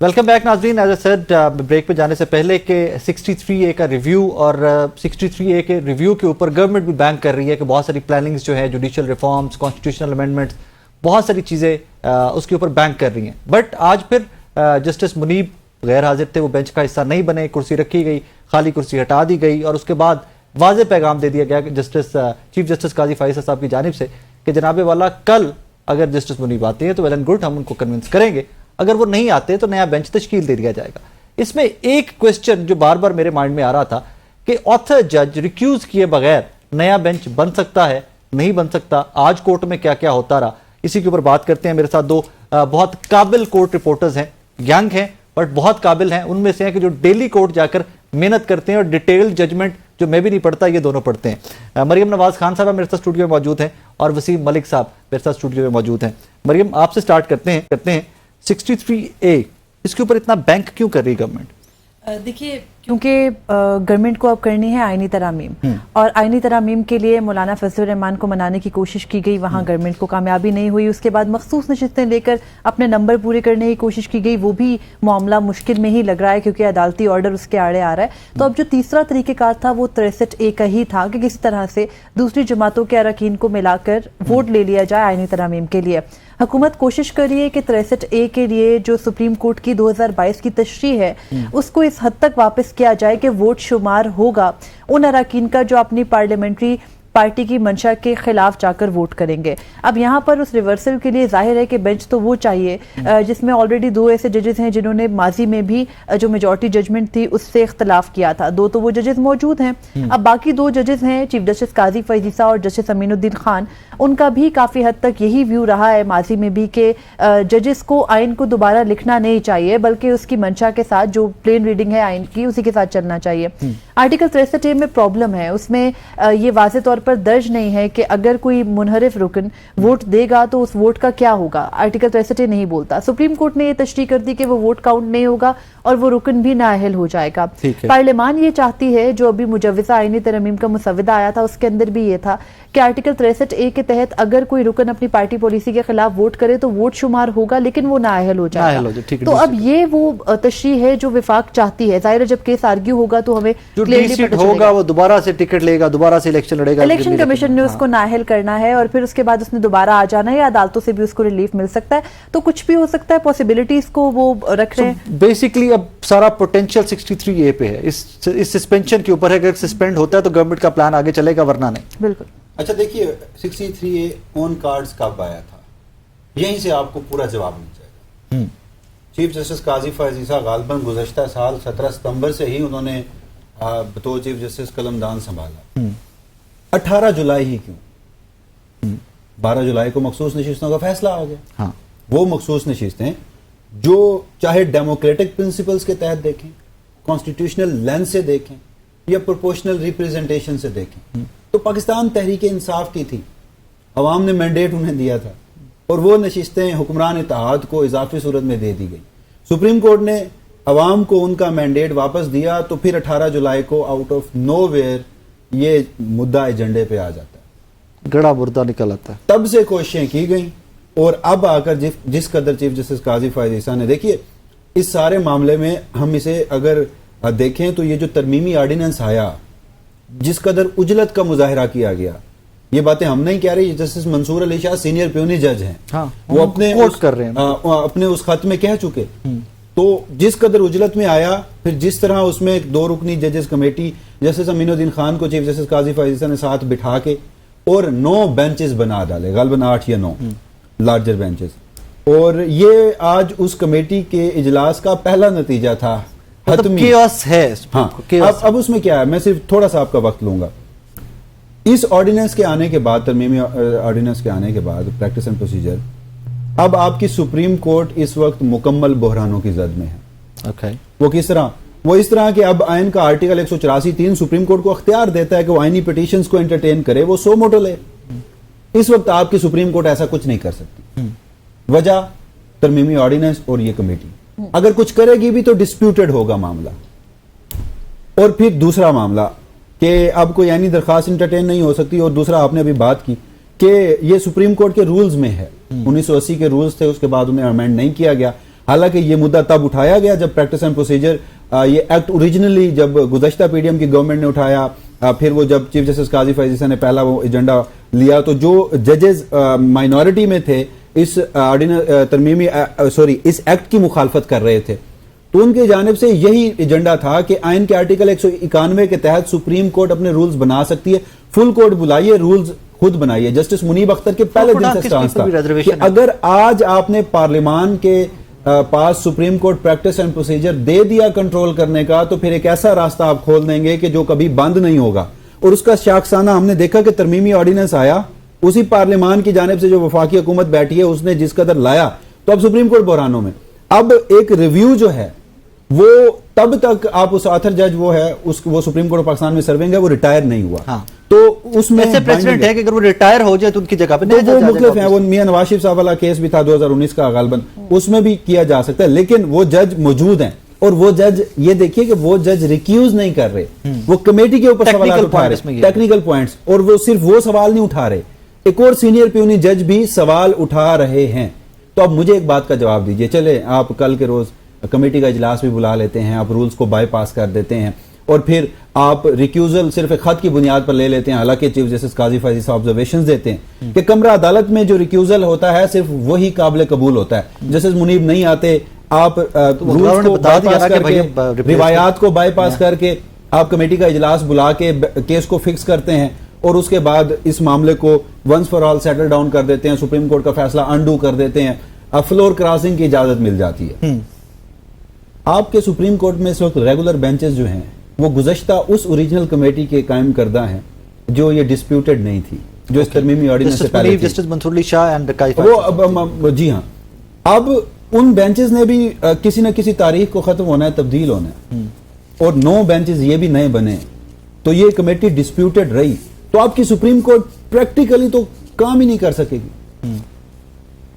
Welcome back नाजरीन। As said break पे जाने से पहले कि 63A का रिव्यू और 63A के रिव्यू के ऊपर गवर्नमेंट भी बैंक कर रही है कि बहुत सारी प्लानिंग्स जो है जुडिशियल रिफॉर्म्स, कॉन्स्टिट्यूशनल अमेंडमेंट्स, बहुत सारी चीज़ें उसके ऊपर बैंक कर रही हैं। बट आज फिर जस्टिस मुनीब गैर हाजिर थे, वो बेंच का हिस्सा नहीं बने, कुर्सी रखी गई, खाली कुर्सी हटा दी गई और उसके बाद वाज़ेह पैगाम दे दिया गया कि चीफ जस्टिस काजी फाइज़ साहब की जानिब से कि जनाब वाला कल अगर जस्टिस मुनीब आते हैं तो वेल एंड गुड, हम उनको कन्विंस करेंगे, अगर वो नहीं आते तो नया बेंच तश्कील दे दिया जाएगा। इसमें एक क्वेश्चन जो बार बार मेरे माइंड में आ रहा था कि ऑथर जज रिक्यूज किए बगैर नया बेंच बन सकता है, नहीं बन सकता, आज कोर्ट में क्या क्या होता रहा, इसी के ऊपर बात करते हैं। मेरे साथ दो बहुत काबिल कोर्ट रिपोर्टर्स हैं, यंग हैं बट बहुत काबिल हैं। उनमें से हैं कि जो डेली कोर्ट जाकर मेहनत करते हैं और डिटेल जजमेंट जो मैं भी नहीं पढ़ता ये दोनों पढ़ते हैं। मरियम नवाज खान साहब मेरे साथ स्टूडियो में मौजूद हैं और वसीम मलिक साहब मेरे साथ स्टूडियो में मौजूद हैं। मरियम, आपसे स्टार्ट करते हैं 63A, इसके ऊपर इतना बैंक क्यों कर रही गवर्नमेंट? देखिए, क्योंकि गवर्नमेंट को अब करनी है आईनी तरामीम और आईनी तरामीम के लिए मौलाना फजलुर रहमान को मनाने की कोशिश की गई, वहाँ गवर्नमेंट को कामयाबी नहीं हुई। उसके बाद मखसूस नशिस्तें लेकर अपने नंबर पूरे करने की कोशिश की गई, वो भी मामला मुश्किल में ही लग रहा है क्योंकि अदालती ऑर्डर उसके आड़े आ रहा है। तो अब जो तीसरा तरीक़ेकार था वो 63A का ही था कि किसी तरह से दूसरी जमातों के अरकान को मिलाकर वोट ले लिया जाए आईनी तरामीम के लिए। हुकूमत कोशिश कर रही है कि 63A के लिए जो सुप्रीम कोर्ट की 2022 की तशरीह है उसको इस हद तक वापस किया जाए कि वोट शुमार होगा उन अरकान का जो अपनी पार्लियामेंट्री पार्टी की मंशा के खिलाफ जाकर वोट करेंगे। अब यहाँ पर उस रिवर्सल के लिए जाहिर है कि बेंच तो वो चाहिए जिसमें ऑलरेडी दो ऐसे जजेस हैं जिन्होंने माजी में भी जो मेजॉरिटी जजमेंट थी उससे इख्तलाफ किया था। दो तो वो जजेस मौजूद हैं। अब बाकी दो जजेस हैं, चीफ जस्टिस काजी फैज़ और जस्टिस अमीनुद्दीन खान, उनका भी काफ़ी हद तक यही व्यू रहा है माजी में भी कि जजेस को आइन को दोबारा लिखना नहीं चाहिए बल्कि उसकी मंशा के साथ जो प्लेन रीडिंग है आइन की उसी के साथ चलना चाहिए। आर्टिकल 63A में प्रॉब्लम है, उसमें ये वाज़ेह तौर पर दर्ज नहीं है कि अगर कोई मुनहरिफ रुकन वोट देगा तो उस वोट का क्या होगा। आर्टिकल 63A नहीं बोलता। सुप्रीम कोर्ट ने ये तशरीह कर दी कि वो वोट काउंट नहीं होगा और वो रुकन भी नाअहल हो जाएगा। पार्लियामान ये चाहती है, जो अभी मुजव्वज़ा आईनी तरमीम का मुसव्वदा आया था उसके अंदर भी ये था कि आर्टिकल 63A के तहत अगर कोई रुकन अपनी पार्टी पॉलिसी के खिलाफ वोट करे तो वोट शुमार होगा लेकिन वो नाअहल हो जाएगा। तो अब ये वो तशरीह है जो विफाक चाहती है। जाहिर है जब केस आर्ग्यू होगा तो हमें होगा, वो दोबारा से टिकट लेगा, दोबारा से इलेक्शन लड़ेगा। इलेक्शन कमीशन ने उसको नाअहल करना है और फिर उसके बाद उसने दोबारा आ जाना है या अदालतों से भी उसको रिलीफ मिल सकता है। तो कुछ भी हो सकता है, पॉसिबिलिटीज को वो रख रहे हैं। बेसिकली अब सारा पोटेंशियल 63A पे है, इस सस्पेंशन के ऊपर है। अगर सस्पेंड होता है तो गवर्नमेंट का प्लान आगे चलेगा, वरना नहीं। बिल्कुल। अच्छा देखिए, 63A ऑन कार्ड्स कब आया था, यहीं से आपको पूरा जवाब मिल जाएगा। चीफ जस्टिस काजी फैज़ गालिबन गुज़श्ता साल 17 सितंबर से ही उन्होंने बतौर चीफ जस्टिस कलमदान संभाला। 18 जुलाई ही क्यों, 12 जुलाई को मखसूस नशिस्तों का फैसला आ गया। हाँ। वो मखसूस नशिस्तें जो चाहे डेमोक्रेटिक प्रिंसिपल्स के तहत देखें, कॉन्स्टिट्यूशनल लेंस से देखें या प्रोपोर्शनल रिप्रेजेंटेशन से देखें, तो पाकिस्तान तहरीक इंसाफ की थी, अवाम ने मैंडेट उन्हें दिया था और वो नशिस्तें हुक्मरान इत्तेहाद को इजाफी सूरत में दे दी गई। सुप्रीम कोर्ट ने अवाम को उनका मैंडेट वापस दिया तो फिर 18 जुलाई को आउट ऑफ नोवेयर ये मुद्दा एजेंडे पे आ जाता है, गड़ा मुर्दा निकल आता है। तब से कोशिशें की गई और अब आकर जिस कदर चीफ जस्टिस काजी फैज़ ने, देखिए इस सारे मामले में हम इसे अगर देखें तो ये जो तरमीमी ऑर्डिनेंस आया, जिस कदर उजलत का मुजाहरा किया गया, ये बातें हम नहीं कह रहे, Justice Mansoor Ali Shah senior puisne जज हैं। हाँ, वो अपने कर रहे हैं, अपने उस खत में कह चुके। तो जिस कदर उजलत में आया, फिर जिस तरह उसमें एक 2 रुकनी जजेस कमेटी जस्टिस अमीनुद्दीन खान को चीफ जस्टिस काजी फैज़ ने साथ बिठा के और 9 बेंचेस बना डाले, गालिबन 8 या 9 लार्जर बेंचेस। और ये आज उस कमेटी के इजलास का पहला नतीजा था। केओस है। हाँ, अब उसमें क्या है, मैं सिर्फ थोड़ा सा आपका वक्त लूंगा। इस ऑर्डिनेंस के आने के बाद, तरमीमी ऑर्डिनेंस के आने के बाद, प्रैक्टिस एंड प्रोसीजर, अब आपकी सुप्रीम कोर्ट इस वक्त मुकम्मल बहरानों की जद में है। okay. वो किस तरह? वो इस तरह कि अब आइन का आर्टिकल 184(3) सुप्रीम कोर्ट को अख्तियार देता है कि वो आइनी पिटीशंस को एंटरटेन करे, वो सो मोटो ले। इस वक्त आपकी सुप्रीम कोर्ट ऐसा कुछ नहीं कर सकती। वजह तरमीमी ऑर्डिनेंस और ये कमेटी अगर कुछ करेगी भी तो डिस्प्यूटेड होगा मामला। और फिर दूसरा मामला कि अब कोई यानी दरखास्त इंटरटेन नहीं हो सकती। और दूसरा आपने अभी बात की कि ये सुप्रीम कोर्ट के रूल्स में है, 1980 के रूल्स थे, उसके बाद उन्हें अमेंड नहीं किया गया। حالانکہ یہ مدعا تب اٹھایا گیا جب پریکٹس اینڈ پروسیجر یہ ایکٹ اوریجنلی جب گزشتہ پی ڈی ایم کی گورنمنٹ نے اٹھایا, پھر وہ جب چیف جسٹس قاضی فیض عیسیٰ نے پہلا وہ ایجنڈا لیا, تو جو ججز مائنورٹی میں تھے اس اس ایکٹ کی مخالفت کر رہے تھے, تو ان کی جانب سے یہی ایجنڈا تھا کہ آئین کے آرٹیکل 191 کے تحت سپریم کورٹ اپنے رولز بنا سکتی ہے, فل کورٹ بلائیے, رولز خود بنائیے. جسٹس منیب اختر کے پہلے دن سے سٹانس تھا کہ اگر آج آپ نے پارلیمان کے پاس supreme court practice and procedure دے دیا کنٹرول کرنے کا, تو پھر ایک ایسا راستہ آپ کھول دیں گے کہ جو کبھی بند نہیں ہوگا. اور اس کا شاخسانہ ہم نے دیکھا کہ ترمیمی آرڈیننس آیا, اسی پارلیمان کی جانب سے جو وفاقی حکومت بیٹھی ہے اس نے جس قدر لایا, تو اب سپریم کورٹ بحرانوں میں. اب ایک ریویو جو ہے وہ تب تک آپ اس آتھر جج وہ ہے وہ سپریم کورٹ آف پاکستان میں سرونگ ہے, وہ ریٹائر نہیں ہوا, تو اس میں ایسے پریسیڈنٹ ہے کہ اگر وہ ریٹائر ہو جائے تو ان کی جگہ پہ وہ مختلف ہیں. وہ میاں نواز شریف صاحب والا کیس بھی تھا 2019 کا غالباً, اس میں بھی کیا جا سکتا ہے, لیکن وہ جج موجود ہیں, اور وہ جج یہ دیکھیے کہ وہ جج ریکیوز نہیں کر رہے, وہ کمیٹی کے اوپر سوالات اٹھا رہے, ٹیکنیکل پوائنٹس, اور وہ صرف وہ سوال نہیں اٹھا رہے, ایک اور سینئر پیونی جج بھی سوال اٹھا رہے ہیں. تو اب مجھے ایک بات کا جواب دیجئے, چلے آپ کل کے روز کمیٹی کا اجلاس بھی بلا لیتے ہیں, آپ رولز کو بائی پاس کر دیتے ہیں, اور پھر آپ ریکیوزل صرف ایک خط کی بنیاد پر لے لیتے ہیں, حالانکہ چیف جسٹس قاضی فیض عیسیٰ آبزرویشنز دیتے ہیں کہ کمرہ عدالت میں جو ریکیوزل ہوتا ہے صرف وہی قابل قبول ہوتا ہے. جسٹس منیب نہیں آتے, آپ رولز کو بائی پاس کر کے, روایات کو بائی پاس کر کے آپ کمیٹی کا اجلاس بلا کے کیس کو فکس کرتے ہیں, اور اس کے بعد اس معاملے کو once for all settle down کر دیتے ہیں, سپریم کورٹ کا فیصلہ انڈو کر دیتے ہیں, فلور کراسنگ کی اجازت مل جاتی ہے. آپ کے سپریم کورٹ میں اس وقت ریگولر بینچز جو ہیں وہ گزشتہ اس اوریجنل کمیٹی کے قائم کردہ ہیں جو یہ ڈسپیوٹڈ نہیں تھی, جو اس ترمیمی آرڈیننس سے پہلے تھی. Justice Mansoor Ali Shah and وہ جی ہاں, اب ان بینچز نے بھی کسی نہ کسی تاریخ کو ختم ہونا ہے, تبدیل ہونا ہے, اور 9 بینچز یہ بھی نئے بنے, تو یہ کمیٹی ڈسپیوٹڈ رہی, تو آپ کی سپریم کورٹ پریکٹیکلی تو کام ہی نہیں کر سکے گی,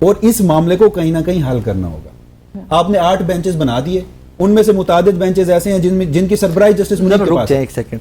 اور اس معاملے کو کہیں نہ کہیں حل کرنا ہوگا. آپ نے 8 بینچز بنا دیے, ان میں سے متعدد بینچز ایسے ہیں جن کی سربراہی جسٹس منیب کے پاس ہے. ایک سیکنڈ,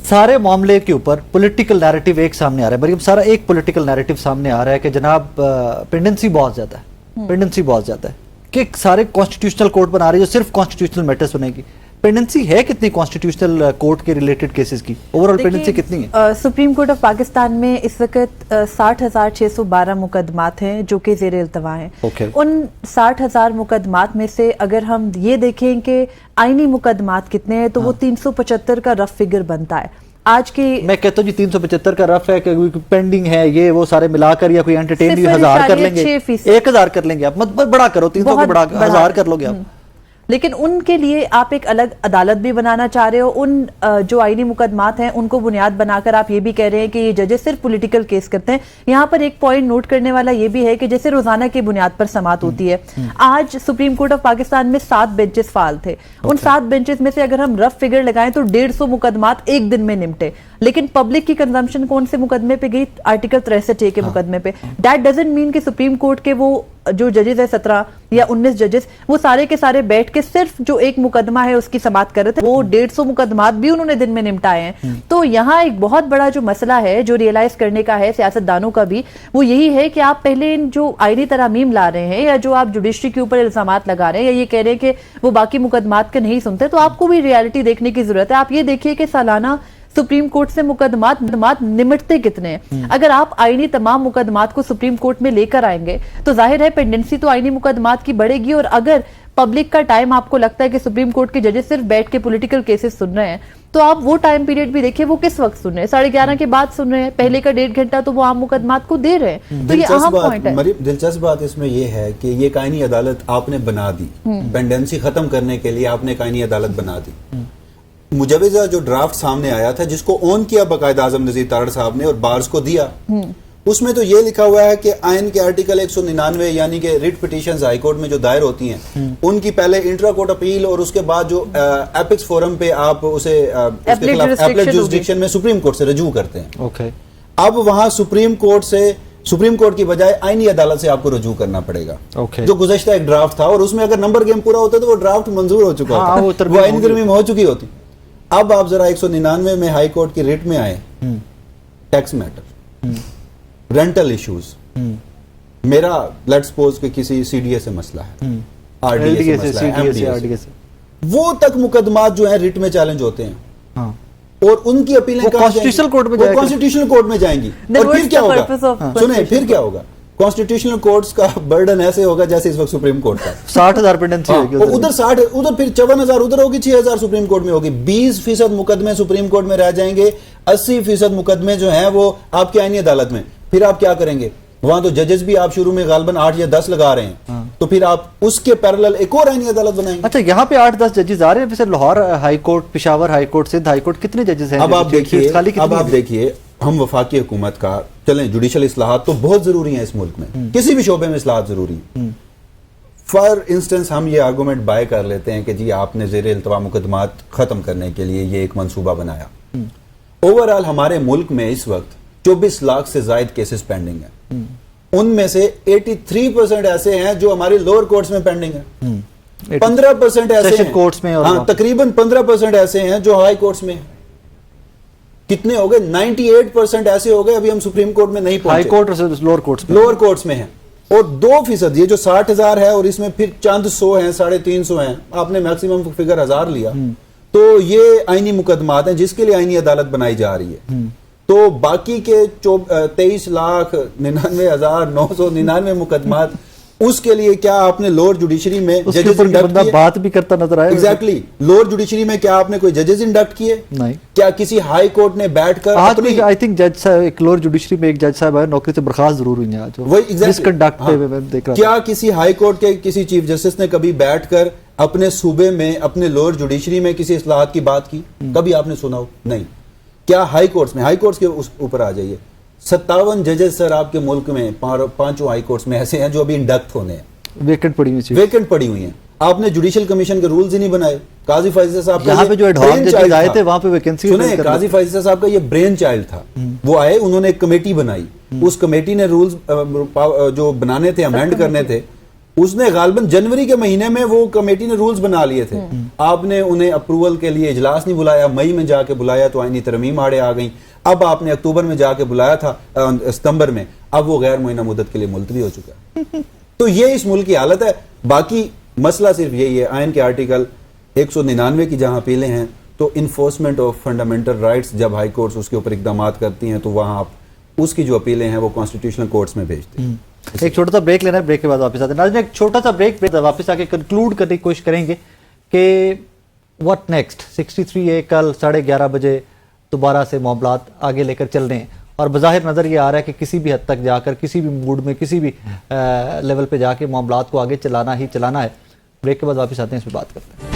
سارے معاملے کے اوپر پولیٹیکل نیریٹو ایک سامنے آ رہا ہے, مریم سارا ایک پولیٹیکل نیریٹو سامنے آ رہا ہے کہ جناب پینڈنسی بہت زیادہ ہے, پینڈنسی بہت زیادہ ہے, کہ سارے کانسٹیٹیوشنل کورٹ بنا رہی ہے جو صرف کانسٹیٹیوشنل میٹرز بنے گی. پینڈنسی ہے کتنی کانسٹیٹیوشنل کورٹ کے ریلیٹڈ کیسز کی, اوور آل پینڈنسی کتنی ہے؟ سپریم کورٹ آف پاکستان میں اس وقت 60,612 مقدمات ہیں جو کہ زیر التوا ہیں. ان 60,000 مقدمات میں سے اگر ہم یہ دیکھیں کہ آئینی مقدمات کتنے ہیں تو وہ 375 کا رف فگر بنتا ہے. آج کی میں کہتا ہوں جی 375 کا رف ہے کہ پینڈنگ ہے, یہ وہ سارے ملا کر یا کوئی انٹرٹین 1000 کر لیں گے, 1000 کر لیں گے, آپ مت بڑا کرو, 300 کو بڑا 1000 کر لو گے آپ. لیکن ان کے لیے آپ ایک الگ عدالت بھی بنانا چاہ رہے ہو. ان جو آئینی مقدمات ہیں ان کو بنیاد بنا کر آپ یہ بھی کہہ رہے ہیں کہ یہ ججز صرف پولیٹیکل کیس کرتے ہیں. یہاں پر ایک پوائنٹ نوٹ کرنے والا یہ بھی ہے کہ جیسے روزانہ کی بنیاد پر سماعت ہوتی ہے, آج سپریم کورٹ آف پاکستان میں 7 بینچز فعال تھے. ان 7 بینچز میں سے اگر ہم رف فگر لگائیں تو 150 مقدمات ایک دن میں نمٹے, لیکن پبلک کی کنزمپشن کون سے مقدمے پہ گئی؟ آرٹیکل 63A کے مقدمے پہ. دیٹ ڈزنٹ مین کہ سپریم کورٹ کے وہ جو ججز ہے 17 یا 19 ججز وہ سارے کے سارے بیٹھ کے صرف جو ایک مقدمہ ہے اس کی سماعت کر رہے تھے, وہ 150 مقدمات بھی انہوں نے دن میں نمٹائے ہیں. تو یہاں ایک بہت بڑا جو مسئلہ ہے جو ریئلائز کرنے کا ہے سیاست دانوں کا بھی, وہ یہی ہے کہ آپ پہلے ان جو آئینی ترامیم لا رہے ہیں یا جو آپ جوڈیشری کے اوپر الزامات لگا رہے ہیں یا یہ کہہ رہے ہیں کہ وہ باقی مقدمات کے نہیں سنتے, تو آپ کو بھی ریالٹی دیکھنے کی ضرورت ہے. آپ یہ دیکھیے کہ سالانہ سپریم کورٹ سے مقدمات نمٹتے کتنے ہیں. اگر آپ آئینی تمام مقدمات کو سپریم کورٹ میں لے کر آئیں گے تو ظاہر ہے پینڈنسی تو آئینی مقدمات کی بڑھے گی. اور اگر پبلک کا ٹائم آپ کو لگتا ہے کہ سپریم کورٹ کے ججز صرف بیٹھ کے پولیٹیکل کیسز سن رہے ہیں, تو آپ وہ ٹائم پیریڈ بھی دیکھیں وہ کس وقت سن رہے ہیں. 11:30 کے بعد سن رہے ہیں, پہلے کا 1.5 گھنٹہ تو وہ عام مقدمات کو دے رہے ہیں. تو یہ اہم پوائنٹ ہے. دلچسپ بات اس میں یہ ہے کہ یہ آئینی عدالت آپ نے بنا دی, پینڈنسی ختم کرنے کے لیے آپ نے آئینی عدالت بنا دی. مجوزہ جو ڈرافٹ سامنے آیا تھا جس کو اون کیا باقاعدہ اعظم نذیر تارڑ صاحب نے اور بارز کو دیا, اس میں تو یہ لکھا ہوا ہے کہ آئین کے آرٹیکل 199 یعنی کہ ریٹ پٹیشنز ہائی کورٹ میں جو دائر ہوتی ہیں ان کی پہلے انٹرا کورٹ اپیل اور اس کے بعد جو ایپکس فورم پہ آپ اسے اس کے خلاف ایپلیٹ جورسڈکشن میں سپریم کورٹ سے رجوع کرتے ہیں. اب وہاں سپریم کورٹ کی بجائے آئینی عدالت سے آپ کو رجوع کرنا پڑے گا, جو گزشتہ ایک ڈرافٹ تھا, اور اس میں اگر نمبر گیم پورا ہوتا تو وہ ڈرافٹ منظور ہو چکا ہوتا, وہ آئینی ترمیم ہو چکی ہوتی. اب آپ ذرا 199 میں ہائی کورٹ کی ریٹ میں آئے, ٹیکس میٹر, رینٹل ایشوز, میرا لیٹس سپوز کہ کسی سی ڈی اے سے مسئلہ ہے, RDA से LDA से, मसला है, CDA से, MDA RDA से। से। वो तक मुकदमात जो है रिट में चैलेंज होते हैं हाँ और उनकी अपीलें वो कहाँ constitutional जाएंगी? court में वो जाएगा। कॉन्स्टिट्यूशनल कोर्ट में जाएंगी। Then और फिर what's क्या the होगा, purpose of सुने constitutional फिर क्या होगा, कॉन्स्टिट्यूशनल कोर्ट्स का बर्डन ऐसे होगा जैसे इस वक्त सुप्रीम कोर्ट का। 60,000 पेंडेंसी हाँ, होगी और उधर 60, उधर फिर 54,000 उधर होगी, 6,000 सुप्रीम कोर्ट में होगी, 20% मुकदमे सुप्रीम कोर्ट में रह जाएंगे, 80% मुकदमे जो हैं वो आपकी आईनी अदालत में। फिर आप क्या करेंगे, वहां तो जजेस भी आप शुरू में गालबन 8 या 10 लगा रहे हैं, तो फिर आप उसके पैरेलल एक और आईनी अदालत बनाएंगे। अच्छा, यहाँ पे 8-10 जजेस आ रहे हैं, जैसे Lahore High Court, Peshawar High Court, Sindh High Court, कितने जजेस हैं? अब आप देखिए, खाली कितनी है? हम वफाकी हुकूमत का चलें, जुडिशल इस्लाहात तो बहुत जरूरी है इस मुल्क में, किसी भी शोबे में इस्लाहात जरूरी है। फॉर इंस्टेंस हम ये आर्गूमेंट बाय कर लेते हैं कि जी आपने ज़ेर इल्तवा मुकदमात खत्म करने के लिए ये एक मंसूबा बनाया। ओवरऑल हमारे मुल्क में इस वक्त 24 लाख से जायद केसेस पेंडिंग है, उनमें से 83% ऐसे हैं जो हमारे लोअर कोर्ट्स में पेंडिंग है, 15% ऐसे सेशन हैं कोर्ट्स में, और हाँ तकरीबन 15% ऐसे हैं जो हाई कोर्ट्स में हैं। कितने हो गए, 98% ऐसे हो गए अभी हम सुप्रीम कोर्ट में नहीं हाई पहुंचे, कोर्ट और लोअर कोर्ट्स में, लोअर कोर्ट्स में हैं। और 2% ये जो 60,000 है और इसमें फिर चंद 100 हैं, 350 हैं, आपने मैक्सिमम फिगर 1000 लिया, तो ये आईनी मुकदमात हैं जिसके लिए आईनी अदालत बनाई जा रही है। तो बाकी के 23,99,999 मुकदमात, उसके लिए क्या आपने लोअर जुडिशरी में उसके जजेस ऊपर इंडक्ट बंदा किए? बात भी करता नजर आया। एग्जैक्टली, लोअर जुडिशरी में क्या आपने कोई जजेस इंडक्ट किए? नहीं। क्या किसी हाई कोर्ट ने बैठकर आज अपनी भी आई थिंक जज साहब, एक लोअर जुडिशरी में एक जज साहब है, नौकरी से बर्खास्त जरूर हुई हैं आज, वही exactly, मिसकंडक्ट पे हाँ, मैं देख रहा था। क्या किसी हाई कोर्ट के किसी चीफ जस्टिस ने कभी बैठकर अपने सूबे में, अपने लोअर जुडिशरी में किसी इस्लाहात की बात की? कभी आपने सुना हो? नहीं। क्या हाई कोर्ट्स में, हाई कोर्ट्स के ऊपर आ जाइए, 57 जजेस सर आपके मुल्क में, 5 हाई कोर्ट्स में ऐसे हैं जो अभी इंडक्ट होने हैं, वेकेंट पड़ी हुई, वेकेंट पड़ी हुई हैं। आपने जुडिशल कमीशन के रूल्स ही नहीं बनाए। काजी फैज़ल साहब यहाँ पे जो एडहॉक जजेस आए थे वहां पे वैकेंसी, सुने, काजी फैज़ल साहब का ये ब्रेन चाइल्ड था, वो आए, उन्होंने एक कमेटी बनाई, उस कमेटी ने रूल्स जो बनाने थे, अमेंड करने थे, उसने गालबन जनवरी के महीने में वो कमेटी ने रूल्स बना लिए थे। आपने उन्हें अप्रूवल के लिए इजलास नहीं बुलाया, मई में जाके बुलाया तो आईनी तरमीम आड़े आ गई। अब आपने अक्टूबर में जाके बुलाया था, सितंबर में, अब वो गैर मुअय्यना मुद्दत के लिए मुलतवी हो चुका है। तो ये इस मुल्क की हालत है। बाकी मसला सिर्फ यही है, आइन के आर्टिकल 199 की जहां अपीलें हैं, तो इन्फोर्समेंट ऑफ फंडामेंटल राइट्स जब हाई कोर्ट्स उसके ऊपर इकदाम करती हैं तो वहां आप उसकी जो अपीलें हैं वो कॉन्स्टिट्यूशनल कोर्ट्स में भेजते हैं। एक छोटा सा ब्रेक लेना है, ब्रेक के बाद वापस आते हैं। नाज़रीन, एक छोटा सा ब्रेक, वापस आके कंक्लूड करने की कोशिश करेंगे कि व्हाट नेक्स्ट। 63A कल 11:30 बजे दोबारा से मामलात आगे लेकर चल रहे हैं, और बज़ाहिर नज़र ये आ रहा है कि किसी भी हद तक जाकर, किसी भी मूड में, किसी भी लेवल पे जाके मामलात को आगे चलाना ही चलाना है। ब्रेक के बाद वापस आते हैं, इस पर बात करते हैं।